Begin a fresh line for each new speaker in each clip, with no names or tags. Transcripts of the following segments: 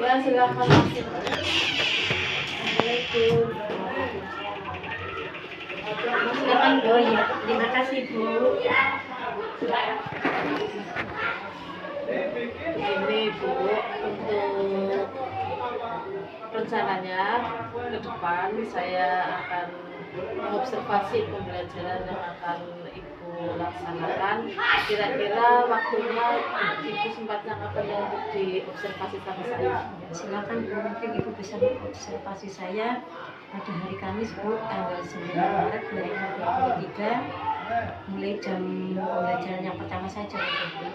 Ya, silakan masuk. Assalamualaikum. Silakan Bu.
Oh iya, terima kasih Bu.
Ini Bu, untuk rencananya ke depan saya akan mengobservasi pembelajaran yang akan Ibu laksanakan. Kira-kira waktunya Ibu sempatnya kapan ya untuk diobservasi sama saya?
Silakan Bu, mungkin Ibu bisa mengobservasi saya pada hari Kamis Bu, tanggal 9 Maret 2023, mulai jam pembelajaran yang pertama saja Bu.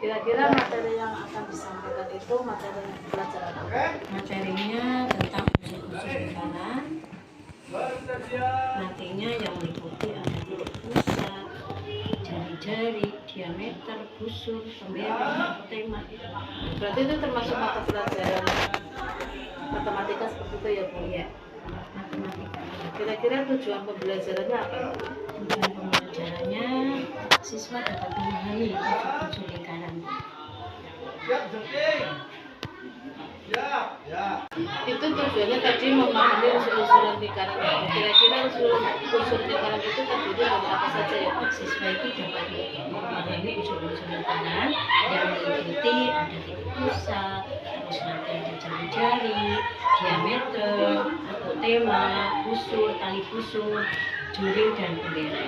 Kira-kira materi yang akan disampaikan itu materi pelajaran apa?
Materinya tentang unsur-unsur lingkaran. Nantinya yang meliputi ada titik pusat, jari-jari, diameter, busur, pembera, tema.
Berarti itu termasuk mata pelajaran matematika seperti itu ya Bu?
Iya, matematika.
Kira-kira tujuan pembelajarannya apa?
Tujuan pembelajarannya siswa dapat memahami unsur-unsur lingkaran.
Itu tujuannya tadi memahami unsur-unsur lingkaran. Kira-kira unsur lingkaran itu terdiri dari apa saja ya Bu?
Siswa itu dapat memahami unsur-unsur lingkaran yang meliputi ada titik pusat, terus nanti ada jari-jari, diameter, atau tema, busur, tali busur, juring, dan pembera.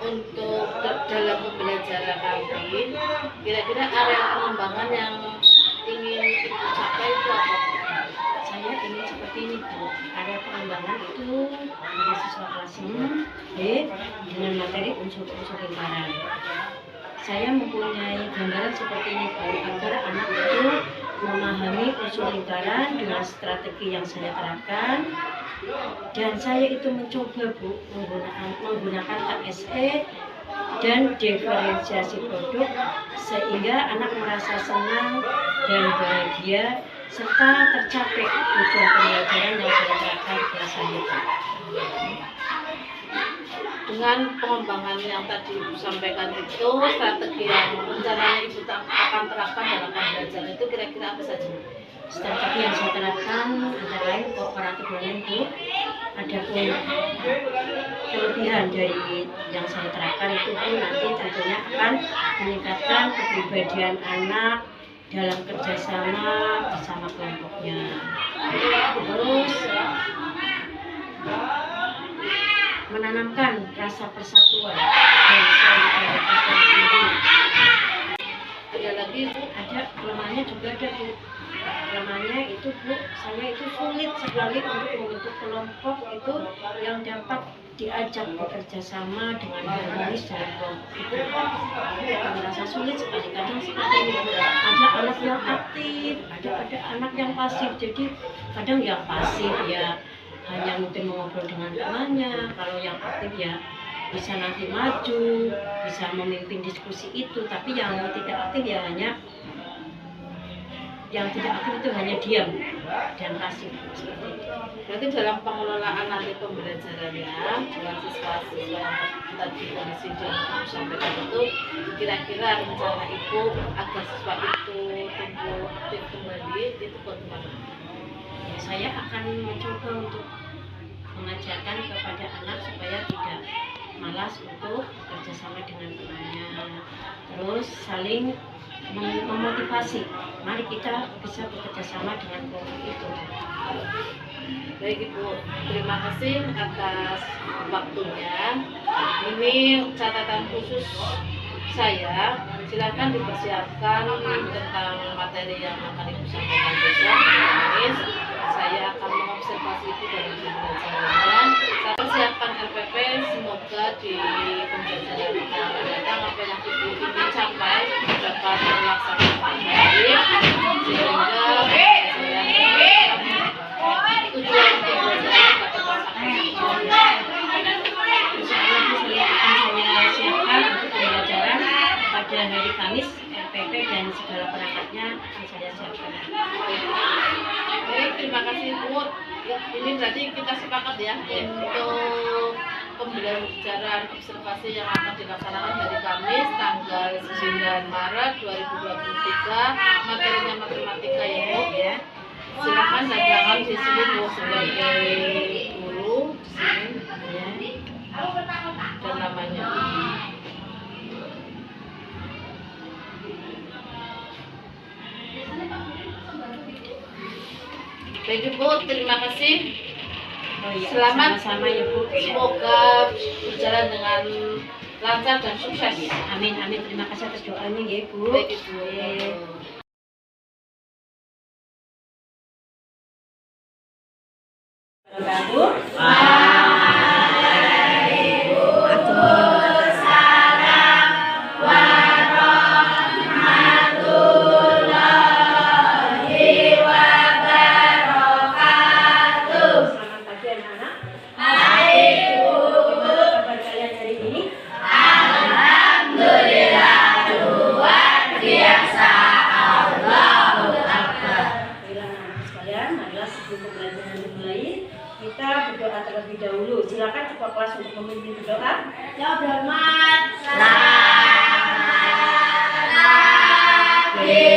Untuk dalam pembelajaran nanti, kira-kira area pengembangan yang ingin Ibu capai itu apa?
Saya ingin seperti ini Bu, area pengembangan itu pada siswa kelas 6 B dengan materi unsur-unsur lingkaran. Saya mempunyai gambaran seperti ini Bu, agar anak itu memahami unsur lingkaran dengan strategi yang saya terapkan. Dan saya itu mencoba Bu menggunakan KSE dan diferensiasi produk sehingga anak merasa senang dan bahagia serta tercapai tujuan pembelajaran yang saya terapkan di kelas saya.
Dengan pengembangan yang tadi Ibu sampaikan itu, strategi yang rencananya Ibu akan terapkan dalam pembelajaran itu kira-kira apa saja?
Strategi yang saya terapkan antara lain kooperatif learning Bu. Adapun kelebihan dari yang saya terapkan itu Bu, nanti tentunya akan meningkatkan kepribadian anak dalam kerjasama bersama kelompoknya. Terus menanamkan rasa persatuan dan solidaritas yang tinggi.
Ada lagi Bu?
Ada kelemahannya juga ada Bu. Kelemahannya itu Bu, saya itu sulit sekali untuk membentuk kelompok itu yang dapat diajak bekerja sama dengan harmonis dalam kelompok itu. Merasa sulit sekali, kadang seperti ini Bu. Ada anak yang aktif, ada anak yang pasif. Jadi kadang yang pasif ya hanya mungkin mengobrol dengan temannya, kalau yang aktif ya bisa nanti maju, bisa memimpin diskusi itu, tapi yang tidak aktif ya hanya diam dan pasif seperti itu.
Berarti dalam pengelolaan nanti pembelajarannya dengan siswa-siswa yang tadi kondisi yang Ibu sampaikan itu, kira-kira rencana Ibu agar siswa itu tumbuh aktif kembali itu bagaimana?
Ya, saya akan mencoba untuk mengajarkan kepada anak supaya tidak malas untuk bekerja sama dengan temannya, terus saling memotivasi. Mari kita bisa bekerja sama dengan kelompok itu.
Baik Ibu, terima kasih atas waktunya. Ini catatan khusus saya, silakan dipersiapkan tentang materi yang akan Ibu sampaikan besok. Kamis, saya akan mengobservasi itu dalam pembelajarannya. Saya persiapkan RPP, semoga di pembelajaran kita akan datang apa yang Ibu ingin capai dapat terlaksana dengan baik, sehingga tujuan pembelajaran dapat terlaksana.
Saya siapkan untuk pembelajaran pada hari Kamis, RPP dan segala perangkatnya akan saya siapkan.
Baik, terima kasih Bu. Ini berarti kita sepakat ya untuk pembelajaran observasi yang akan dilaksanakan hari Kamis tanggal 9 Maret 2023. Materinya matematika ya Bu.
Ya.
Silakan datangan di sini Bu sebagai guru di sini dan namanya. Baik Bu, terima kasih.
Oh iya,
Selamat,
sama-sama ya Bu.
semoga berjalan dengan lancar dan sukses.
Amin amin, terima kasih atas doanya ya Bu.
Baik Ibu.
Selamat pagi anak-anak. Gimana kabar kalian hari ini? Baiklah anak-anak sekalian, marilah sebelum pembelajaran dimulai, kita berdoa terlebih dahulu. Silakan ketua kelas untuk memimpin berdoa.
Ya berhormat. Doa mulai.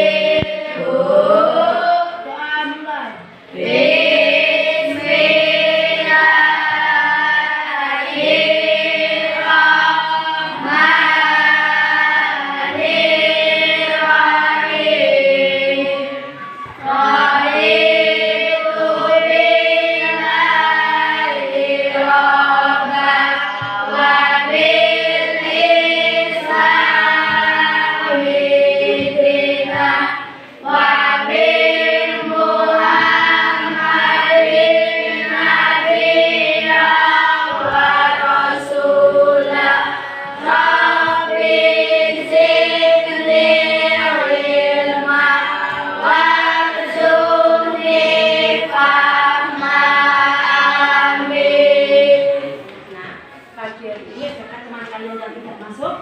Nah, pagi hari ini adakah teman kalian yang tidak masuk?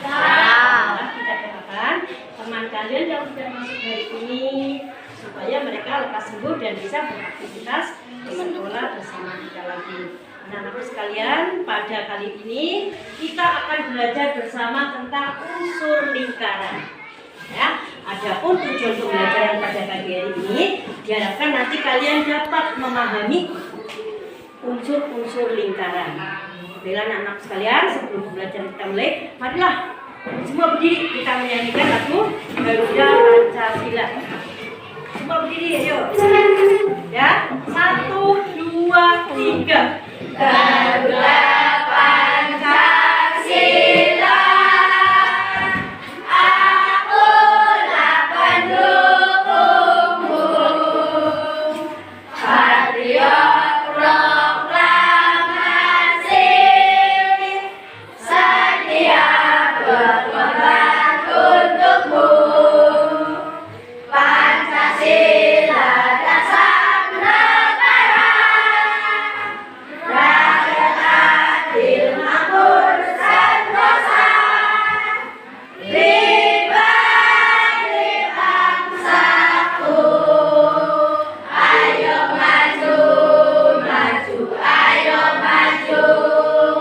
Nah, kita katakan teman kalian yang tidak masuk hari ini supaya mereka lekas sembuh dan bisa beraktivitas di sekolah bersama kita lagi. Anak-anakku sekalian, pada kali ini kita akan belajar bersama tentang unsur lingkaran. Ya, adapun tujuan pembelajaran pada pagi hari ini diharapkan nanti kalian dapat memahami unsur-unsur lingkaran. Baiklah anak-anak sekalian, sebelum pembelajaran kita mulai, marilah semua berdiri, kita menyanyikan lagu Garuda Pancasila. Semua berdiri, ayo. Ya, 1, 2, 3.
Garuda Pancasila, akulah pendukungmu, patriot proklamasi, sedia berkorban untukmu. Pancasila dasar negara, rakyat adil makmur sentosa, pribadi bangsaku. Ayo maju, maju, ayo maju,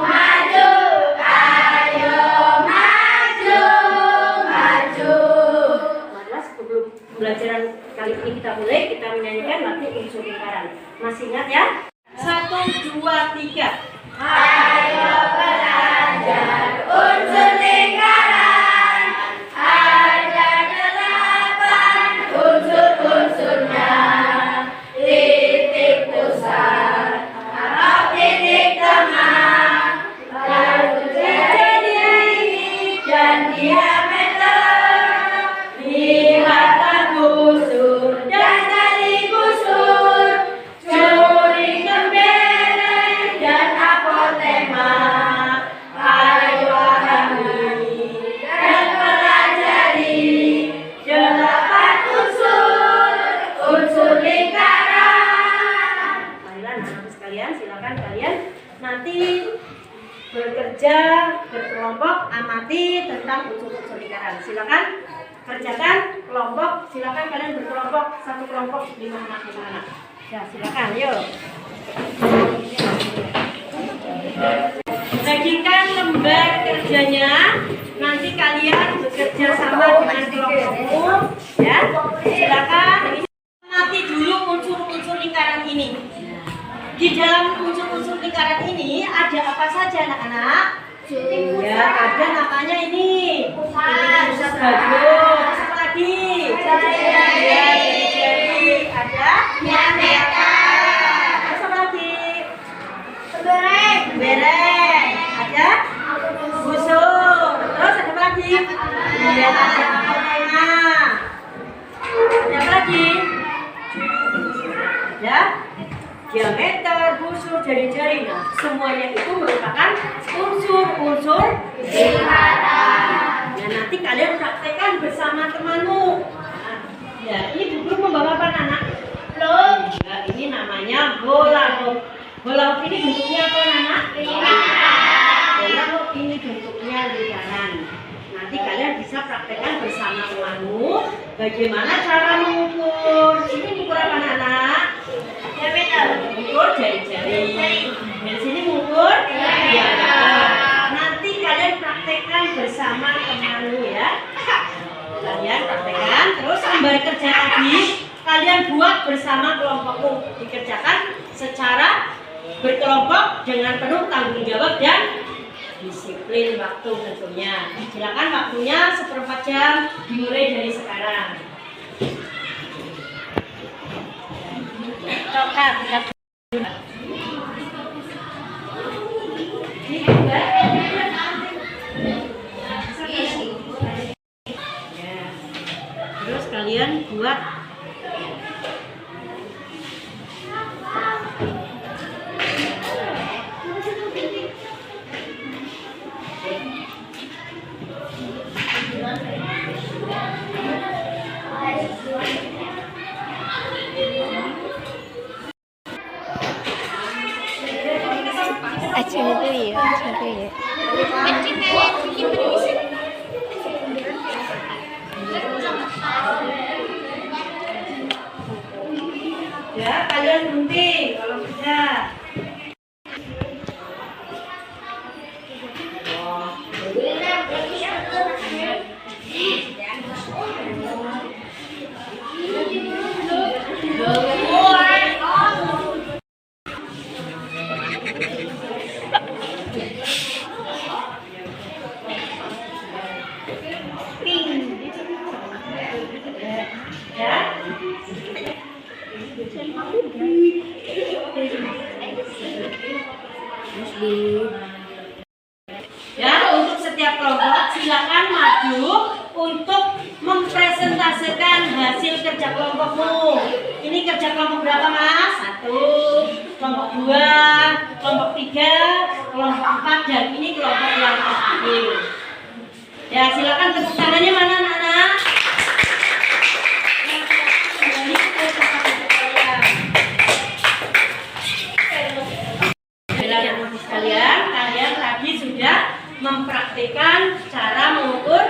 maju, ayo maju, maju.
Marilah sebelum pembelajaran kali ini kita mulai, kita menyanyikan lagu unsur lingkaran. Masih ingat ya? 1, 2, 3.
Ayo belajar unsur lingkaran, ada 8 unsur-unsurnya. Titik pusat atau titik tengah, lalu jadi dan diameter, lihatan busur dan tali busur, curi kemereng dan apotema. Ayo pahami dan pelajari 8 unsur lingkaran.
Marilah anak-anak sekalian, silakan kalian nanti bekerja berkelompok, amati tentang unsur-unsur lingkaran. Silakan kerjakan kelompok, silakan kalian berkelompok, satu kelompok 5 anak. Ya, silakan, yuk. bagikan lembar kerjanya. Nanti kalian bekerja sama dengan kelompokmu, ya. Silakan. Amati dulu unsur-unsur lingkaran ini. Di dalam unsur-unsur lingkaran ini ada apa saja, anak-anak? Ya, ada namanya ini. Bagus. Apa lagi? Jari. Ada diameter. Terus apa lagi? Bereng. Ada busur. Terus ada apa lagi? Kemudian ada apotema. Ada apa lagi? Ada diameter, busur, jari-jari. Nah, semuanya itu merupakan unsur-unsur lingkaran. Nah, nanti kalian praktekkan bersama temanmu. Nah, ya, ini guru membawa apa, anak? Belum. Ya, ini namanya bola hop. Bola hop ini bentuknya apa, anak? Lingkaran. Bola hop ini bentuknya lingkaran. Nanti kalian bisa praktekkan bersama temanmu bagaimana cara mengukur. Ini mengukur apa, anak? Mengukur jari-jari. Dari sini mengukur diameter. Nanti kalian praktekkan bersama temanmu, ya. Kalian praktekkan. Terus lembar kerja tadi kalian buat bersama kelompokmu. Dikerjakan secara berkelompok dengan penuh tanggung jawab dan disiplin waktu tentunya. Silakan waktunya 1/4 jam dimulai dari sekarang. Terus kalian buat ya, kalian gunting kalau bisa. Ya, untuk setiap kelompok silakan maju untuk mempresentasikan hasil kerja kelompokmu. Ini kerja kelompok berapa, Mas? 1, kelompok 2, kelompok 3, kelompok 4, dan ini kelompok yang terakhir. Ya, silakan tepuk tangannya mana, anak-anak? Kalian tadi sudah mempraktikkan cara mengukur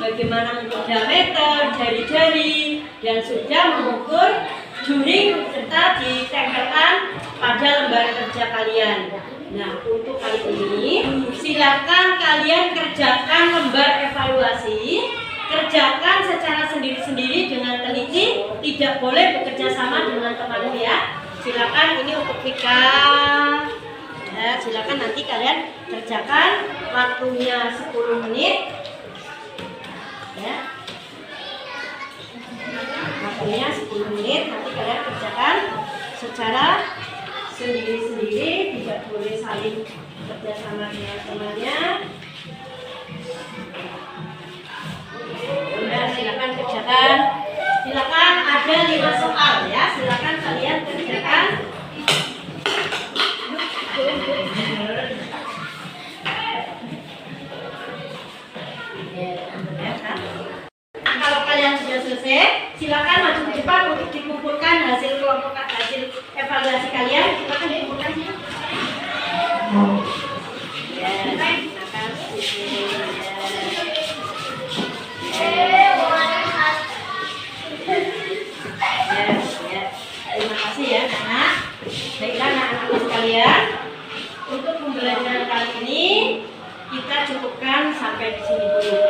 bagaimana mengukur diameter, jari-jari, dan sudah mengukur juring serta ditempelkan pada lembar kerja kalian. Nah, untuk kali ini silakan kalian kerjakan lembar evaluasi, kerjakan secara sendiri-sendiri dengan teliti, tidak boleh bekerja sama dengan temanmu, ya. Silakan, ini untuk Vika. Ya, silakan nanti kalian kerjakan, waktunya 10 menit. Ya. Waktunya 10 menit, nanti kalian kerjakan secara sendiri-sendiri, tidak boleh saling kerjasama dengan temannya. Ya, silakan kerjakan. Silakan, ada 5 soal, ya. Silakan kalian kerjakan. Kalau kalian sudah selesai, silakan maju ke depan untuk dikumpulkan hasil kelompok, hasil evaluasi kalian. Silakan dikumpulkan. Terima kasih ya, anak. Baiklah, anak-anak sekalian, untuk pembelajaran kali ini sampai di sini dulu.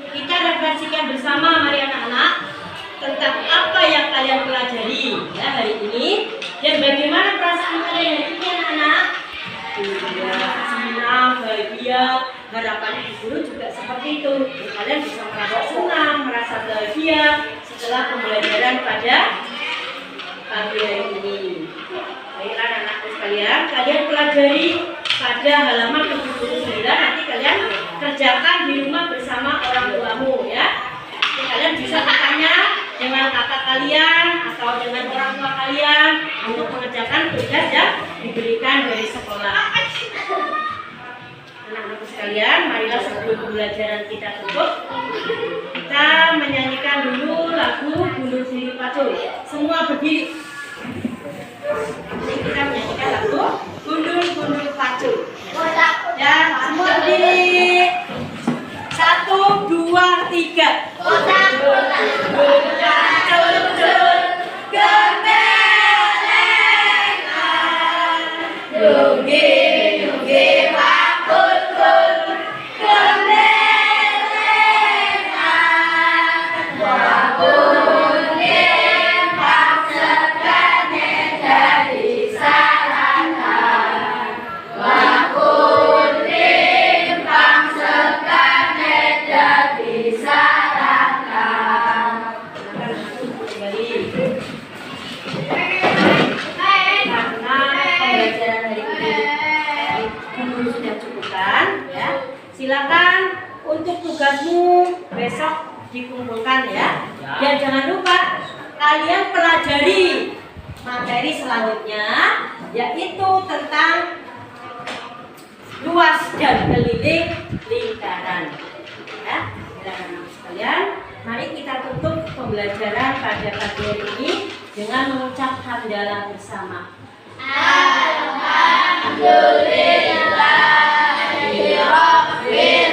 Kita refleksikan bersama, mari anak-anak, tentang apa yang kalian pelajari ya hari ini dan bagaimana perasaan kalian hari ini anak-anak. Senang, bahagia, harapan ibu guru juga seperti itu. Kalian bisa merasa senang, merasa bahagia setelah pembelajaran pada pagi hari ini. Baiklah anak-anakku sekalian, kalian pelajari pada halaman 79, nanti kalian kerjakan di rumah bersama orang tuamu ya. Jadi kalian bisa bertanya dengan kakak kalian atau dengan orang tua kalian untuk mengerjakan tugas yang diberikan dari sekolah. Anak-anakku sekalian, marilah sebelum pembelajaran kita tutup, kita menyanyikan dulu lagu Gundur Siri Pacul. Semua berdiri. Nanti kita menyanyikan lagu Gundur Pacul. Ya, semua berdiri. 1, 2, 3. Gundur Pacul, gemelengan. Dugi, dugi, pakul, gemelengan. Wabunin paksekane jadi salahan. Wabunin paksekane jadi salahan. Karena pembelajaran hari ini guru sudah cukupkan ya. Silakan untuk tugasmu besok dikumpulkan ya. Dan jangan lupa kalian pelajari materi selanjutnya yaitu tentang luas dan keliling lingkaran. Ya, silakan sekalian. Mari kita tutup pembelajaran pada pagi hari ini dengan mengucap hamdalah bersama.
Alhamdulillahirabbil alamin.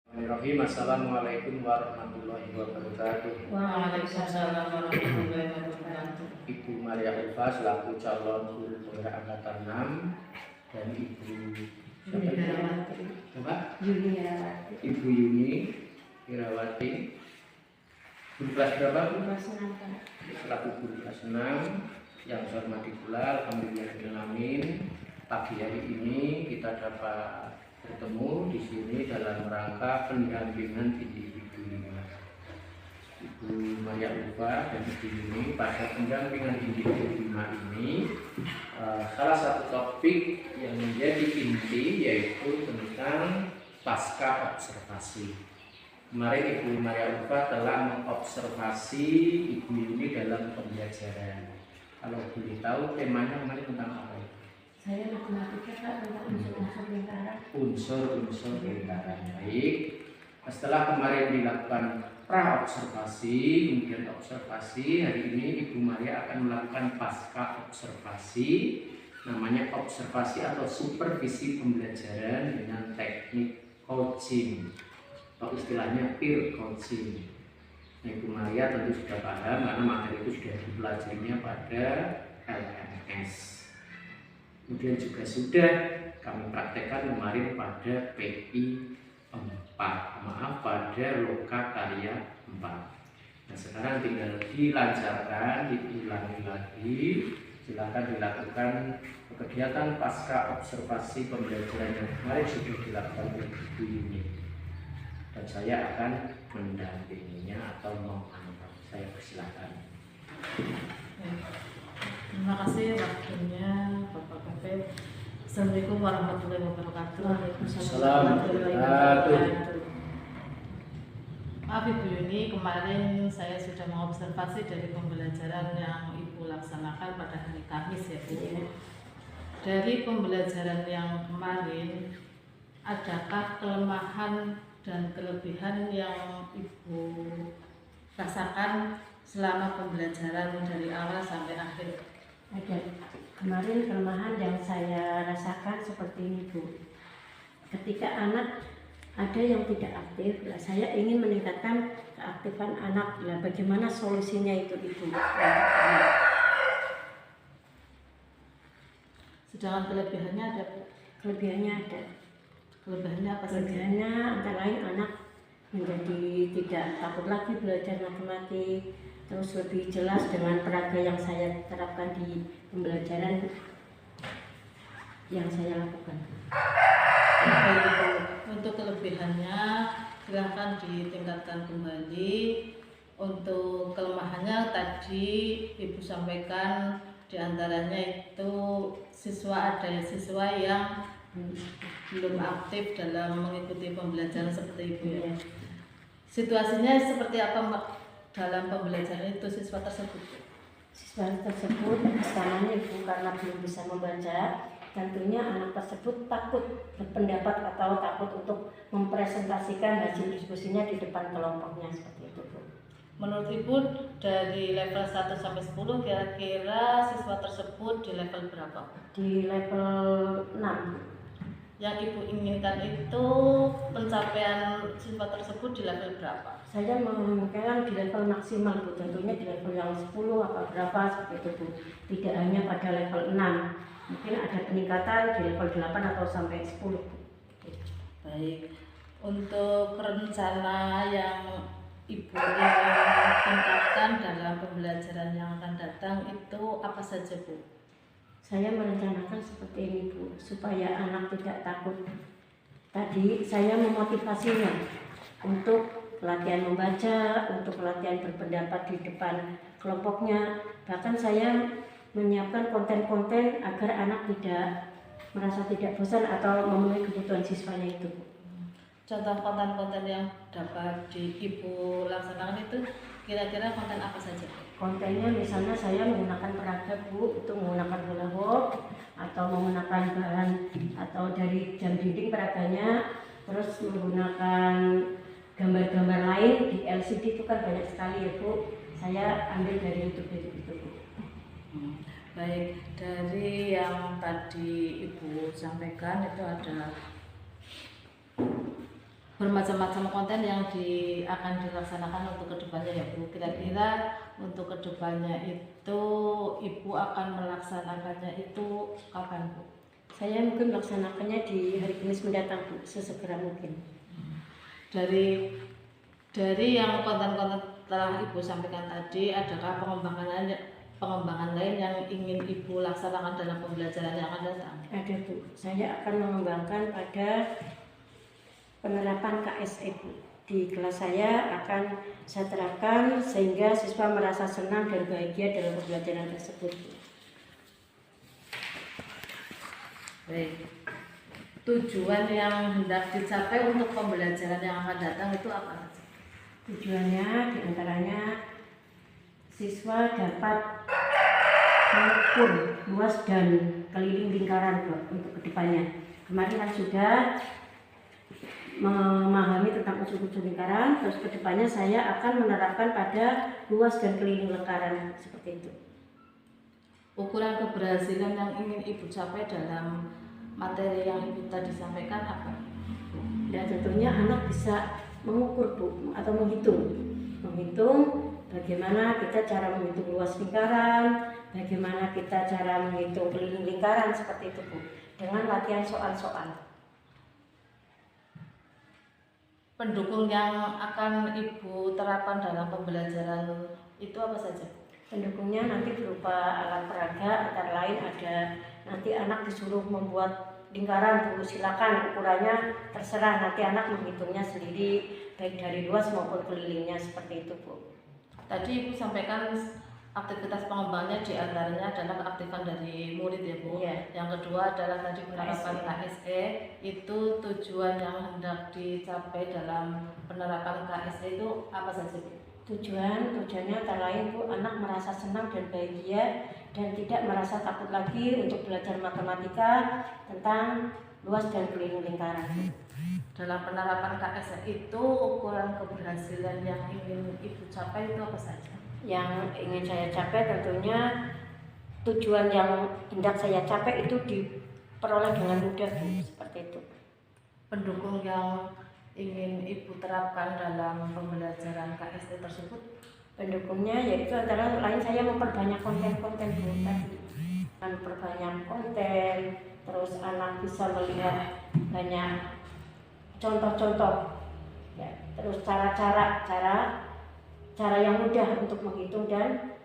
Bismillahirrahmanirrahim. Assalamualaikum warahmatullahi wabarakatuh.
Waalaikumsalam warahmatullahi wabarakatuh.
Ibu Maria Ulfa selaku calon guru penggerak angkatan 6 dan Ibu siapa? Ibu Yuni Irawati. Guru kelas berapa? Selaku guru kelas 6 yang saya hormati pula, alhamdulillahirrahmanirrahim. Pagi hari ini kita dapat bertemu di sini dalam rangka pendampingan Ibu Maria Ulfa dan Ibu Yuni pada pendampingan Ibu Bima ini. Salah satu topik yang menjadi inti yaitu tentang pasca observasi. Kemarin Ibu Maria Ulfa telah mengobservasi Ibu Yuni dalam pembelajaran. Kalau boleh tahu temanya kemarin tentang apa?
Saya matematika Pak, tentang unsur-unsur lingkaran.
Unsur-unsur lingkaran. Baik. Setelah kemarin dilakukan pra-observasi, kemudian observasi, hari ini Ibu Maria akan melakukan pasca observasi, namanya observasi atau supervisi pembelajaran dengan teknik coaching atau istilahnya peer coaching. Nah, Ibu Maria tentu sudah paham karena materi itu sudah dipelajarinya pada LMS. Kemudian juga sudah kami praktekkan kemarin pada PI 4, pada Loka Karya 4. Nah, sekarang tinggal dilancarkan, diulangi lagi. Silakan dilakukan kegiatan pasca observasi pembelajaran yang kemarin sudah dilakukan oleh Ibu Yuni. Dan saya akan mendampinginya atau mengantar. Saya persilakan.
Terima kasih waktunya Bapak Kapten. Assalamualaikum warahmatullahi wabarakatuh.
Waalaikumsalam warahmatullahi wabarakatuh.
Maaf Ibu Yuni, kemarin saya sudah mengobservasi dari pembelajaran yang Ibu laksanakan pada hari Kamis ya Bu. Dari pembelajaran yang kemarin, adakah kelemahan dan kelebihan yang Ibu rasakan selama pembelajaran dari awal sampai akhir?
Ada. Kemarin kelemahan yang saya rasakan seperti ini Bu. Ketika anak ada yang tidak aktif, saya ingin meningkatkan keaktifan anak. Bagaimana solusinya itu Ibu?
Sedangkan kelebihannya ada Bu.
Kelebihannya ada.
Kelebihannya apa saja?
Kelebihannya antara lain anak menjadi tidak takut lagi belajar matematik, terus lebih jelas dengan peraga yang saya terapkan di pembelajaran yang saya lakukan.
Baik, Bu. Untuk kelebihannya silahkan ditingkatkan kembali. Untuk kelemahannya tadi Ibu sampaikan diantaranya itu ada siswa yang belum aktif dalam mengikuti pembelajaran seperti Ibu ya. Situasinya seperti apa Mbak dalam pembelajaran itu siswa tersebut?
Siswa tersebut pertamanya Ibu karena belum bisa membaca, tentunya anak tersebut takut berpendapat atau takut untuk mempresentasikan hasil diskusinya di depan kelompoknya seperti itu Bu.
Menurut Ibu dari level 1 sampai 10 kira-kira siswa tersebut di level berapa?
Di level 6.
Yang Ibu inginkan itu pencapaian siswa tersebut di level berapa?
Saya menginginkan di level maksimal Bu, tentunya di level yang 10 atau berapa seperti itu Bu. Tidak hanya pada level 6. Mungkin ada peningkatan di level 8 atau sampai 10 Bu.
Baik. Untuk rencana yang Ibu ingin tingkatkan dalam pembelajaran yang akan datang itu apa saja Bu?
Saya merencanakan seperti ini Bu, supaya anak tidak takut. Tadi saya memotivasinya untuk latihan membaca, untuk latihan berpendapat di depan kelompoknya. Bahkan saya menyiapkan konten-konten agar anak tidak merasa tidak bosan atau memenuhi kebutuhan siswanya itu.
Contoh konten-konten yang dapat Ibu laksanakan itu kira-kira konten apa saja?
Kontennya misalnya saya menggunakan peraga Bu, itu menggunakan hula hoop atau menggunakan bahan atau dari jam dinding peraganya, terus menggunakan gambar-gambar lain di LCD itu kan banyak sekali ya Bu. Saya ambil dari YouTube itu Bu.
Baik, dari yang tadi Ibu sampaikan itu ada bermacam-macam konten yang akan dilaksanakan untuk kedepannya ya Bu. Kira-kira untuk kedepannya itu Ibu akan melaksanakannya itu kapan Bu?
Saya mungkin melaksanakannya di hari Kamis mendatang Bu, sesegera mungkin.
Dari yang konten-konten telah Ibu sampaikan tadi, adakah pengembangan lain yang ingin Ibu laksanakan dalam pembelajaran yang akan datang?
Ada Bu, saya akan mengembangkan pada penerapan KSE Bu. Di kelas saya akan saya terapkan sehingga siswa merasa senang dan bahagia dalam pembelajaran tersebut.
Baik. Tujuan yang hendak dicapai untuk pembelajaran yang akan datang itu apa saja?
Tujuannya diantaranya siswa dapat mengukur luas dan keliling lingkaran Bu, untuk kedepannya. Kemarin kan sudah memahami tentang unsur-unsur lingkaran, terus kedepannya saya akan menerapkan pada luas dan keliling lingkaran seperti itu.
Ukuran keberhasilan yang ingin Ibu capai dalam materi yang Ibu tadi sampaikan apa?
Dan tentunya anak bisa mengukur Bu, atau menghitung bagaimana kita cara menghitung luas lingkaran, bagaimana kita cara menghitung keliling lingkaran seperti itu Bu, dengan latihan soal-soal.
Pendukung yang akan Ibu terapkan dalam pembelajaran itu apa saja?
Pendukungnya nanti berupa alat peraga, antara lain ada nanti anak disuruh membuat lingkaran Bu, silakan ukurannya terserah, nanti anak menghitungnya sendiri baik dari luas maupun kelilingnya seperti itu Bu.
Tadi Ibu sampaikan aktivitas pengembangannya diantaranya adalah keaktifan dari murid ya Bu.
Iya.
Yang kedua adalah tadi penerapan KSE. Itu tujuan yang hendak dicapai dalam penerapan KSE itu apa saja Bu?
Tujuannya antara lain Bu, anak merasa senang dan bahagia dan tidak merasa takut lagi untuk belajar matematika tentang luas dan keliling lingkaran.
Dalam penerapan KSE itu ukuran keberhasilan yang ingin Ibu capai itu apa saja?
Yang ingin saya capai tentunya tujuan yang hendak saya capai itu diperoleh dengan mudah Bu, seperti itu.
Pendukung yang ingin Ibu terapkan dalam pembelajaran KSE tersebut?
Pendukungnya yaitu antara lain saya memperbanyak konten-konten Bu tadi. perbanyak konten, terus anak bisa melihat banyak contoh-contoh, ya, terus cara yang mudah untuk menghitung dan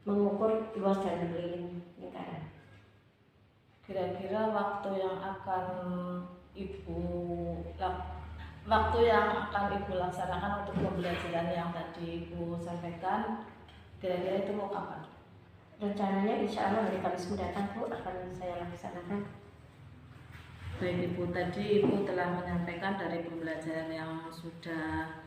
mengukur luas dan keliling lingkaran.
Kira-kira waktu yang akan ibu laksanakan untuk pembelajaran yang tadi ibu sampaikan, kira-kira itu mau kapan?
Rencananya insya Allah hari Kamis mendatang Bu akan saya laksanakan.
Baik ibu, tadi ibu telah menyampaikan dari pembelajaran yang sudah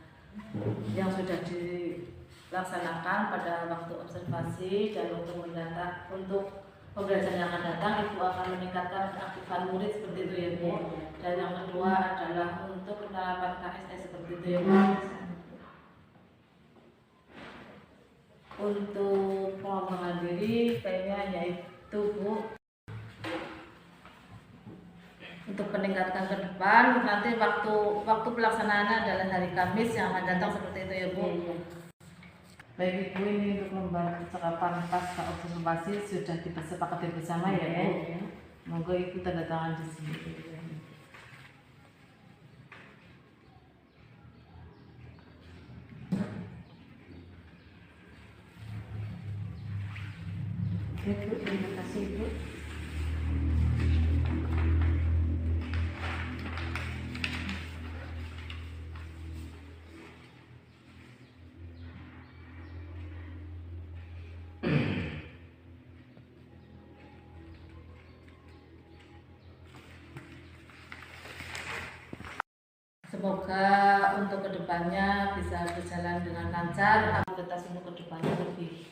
dilaksanakan pada waktu observasi, dan untuk pembelajaran yang akan datang ibu akan meningkatkan keaktifan murid seperti itu ya Bu. Dan yang kedua adalah untuk penerapan KSE seperti itu ya Bu. Untuk pengembangan diri kayaknya yaitu Bu, untuk peningkatan ke depan nanti waktu pelaksanaannya adalah hari Kamis yang akan datang seperti itu ya Bu. Baik Ibu, ini untuk lembar percakapan pasca observasi sudah kita sepakati bersama ya Bu. Monggo Ibu tanda tangan di sini.
Oke Bu, terima kasih Bu.
Semoga untuk kedepannya bisa berjalan dengan lancar, aktivitas untuk kedepannya lebih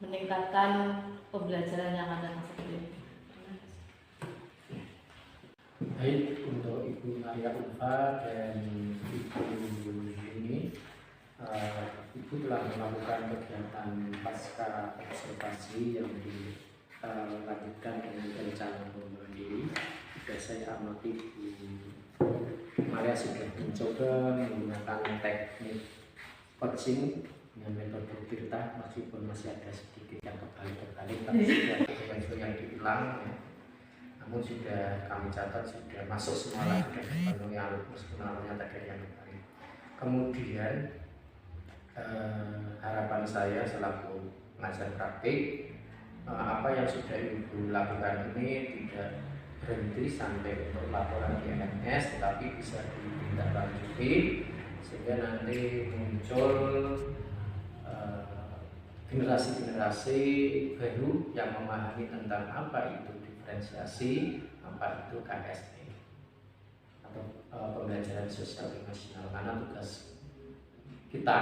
meningkatkan pembelajaran yang akan datang seperti ini.
Baik, untuk Ibu Maria Ulfa dan Ibu Yuni, Ibu telah melakukan kegiatan pasca observasi yang dilanjutkan dengan rencana pengembangan diri. Juga saya amati Bu Maria sudah mencoba menggunakan teknik coaching dengan metode Tirta, meskipun masih ada sedikit yang terbalik-terbalik, tapi sudah yang diulang ya. Namun sudah kami catat sudah masuk semua lagi dan terpenuhi meskipun alurnya tadi yang terbalik. Kemudian harapan saya selaku pengajar praktik, apa yang sudah Ibu lakukan ini tidak berhenti sampai untuk laporan di NMS, tetapi bisa ditindaklanjuti sehingga nanti muncul generasi-generasi baru yang memahami tentang apa itu diferensiasi, apa itu KSE atau pembelajaran sosial emosional. Karena tugas kita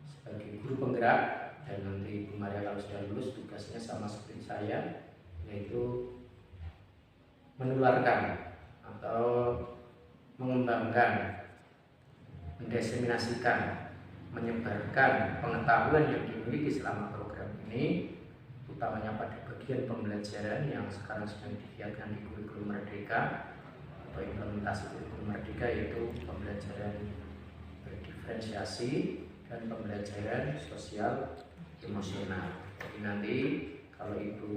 sebagai guru penggerak, dan nanti Bu Maria kalau sudah lulus tugasnya sama seperti saya, yaitu menularkan atau mengembangkan, mendiseminasikan, menyebarkan pengetahuan yang dimiliki selama program ini, utamanya pada bagian pembelajaran yang sekarang sedang digiatkan di kurikulum Merdeka atau implementasi kurikulum Merdeka, yaitu pembelajaran berdiferensiasi dan pembelajaran sosial emosional. Jadi nanti kalau Ibu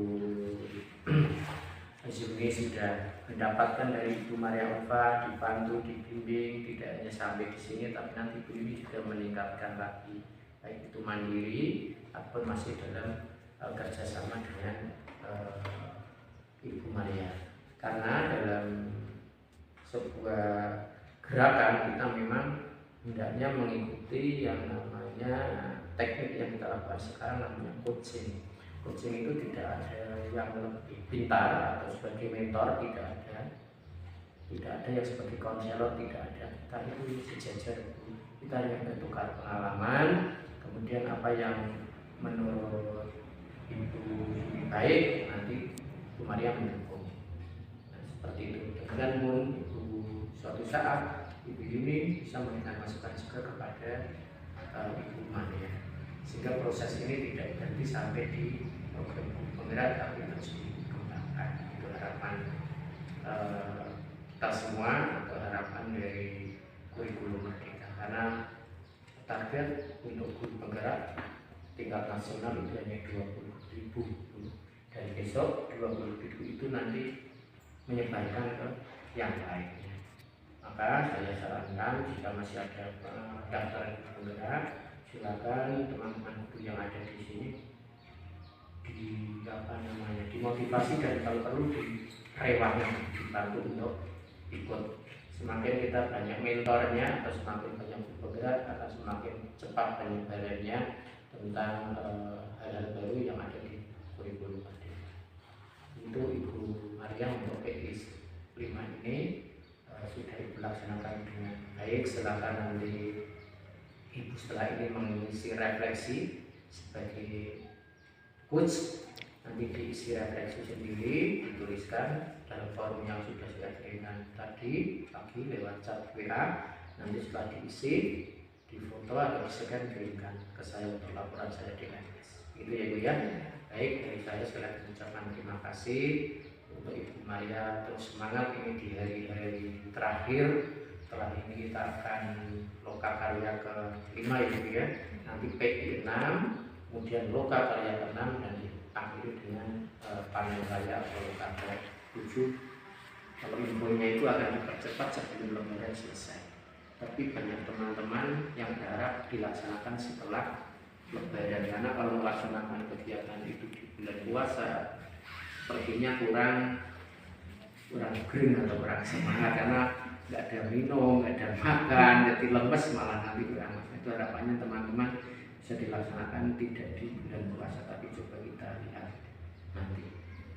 Yuni sudah mendapatkan dari Ibu Maria Ulfa, dibantu, dibimbing, tidak hanya sampai di sini, tapi nanti Ibu Yuni juga meningkatkan lagi, baik itu mandiri ataupun masih dalam kerjasama dengan Ibu Maria. Karena dalam sebuah gerakan kita memang hendaknya mengikuti yang namanya teknik yang kita lakukan sekarang, namanya coaching. Coaching itu tidak ada yang lebih pintar atau sebagai mentor, tidak ada yang sebagai konselor, tidak ada. Kita itu sejajar, kita hanya bertukar pengalaman, kemudian apa yang menurut Ibu baik, nanti Bu Maria mendukung. Nah, seperti itu. Dengan Ibu suatu saat Ibu Yuni bisa memberikan masukan juga kepada Ibu Maria, sehingga proses ini tidak berhenti sampai di program penggerak, tapi terus dikembangkan. Itu harapan kita semua atau harapan dari kurikulum Merdeka, karena target untuk guru penggerak tingkat nasional itu hanya 20.000 ribu. Dan besok 20.000 itu nanti menyebarkan ke yang lainnya. Maka saya sarankan jika masih ada daftar penggerak, silakan teman-teman guru yang ada di sini dimotivasi dan kalau perlu direwahnya, dibantu untuk ikut. Semakin kita banyak mentornya atau semakin banyak bergerak akan semakin cepat penyebarannya tentang hal-hal baru yang ada di kurikulum Merdeka. Itu Ibu Maria untuk PI 5 ini sudah Ibu laksanakan dengan baik. Silakan nanti Ibu setelah ini mengisi refleksi sebagai coach, nanti diisi refleksi sendiri, dituliskan dalam forum yang sudah saya kirimkan tadi pagi lewat chat WA. Nanti setelah diisi, difoto atau di-scan, kirimkan ke saya untuk laporan saya di MS. Itu ya Bu ya. Baik, dari saya sekali lagi mengucapkan terima kasih untuk Ibu Maria. Terus semangat ini di hari-hari terakhir. Setelah ini kita akan lokakarya ke-5 ya Bu ya. Nanti PI 6, kemudian lokakarya ke-6 dan diakhiri dengan panen raya atau lokakarya 7. Kalau infonya itu akan dipercepat sebelum lebaran selesai. Tapi banyak teman-teman yang berharap dilaksanakan setelah lebaran, karena kalau melaksanakan kegiatan itu di bulan puasa sepertinya kurang green atau kurang semangat, karena nggak ada minum, nggak ada makan, jadi lemes malah nanti beramat. Itu harapannya teman-teman bisa dilaksanakan tidak di bulan puasa, tapi coba kita lihat nanti.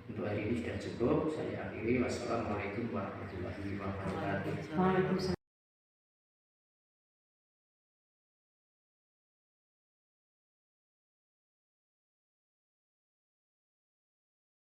Untuk hari ini sudah cukup, saya akhiri. Wassalamualaikum warahmatullahi wabarakatuh.
Waalaikumsalam.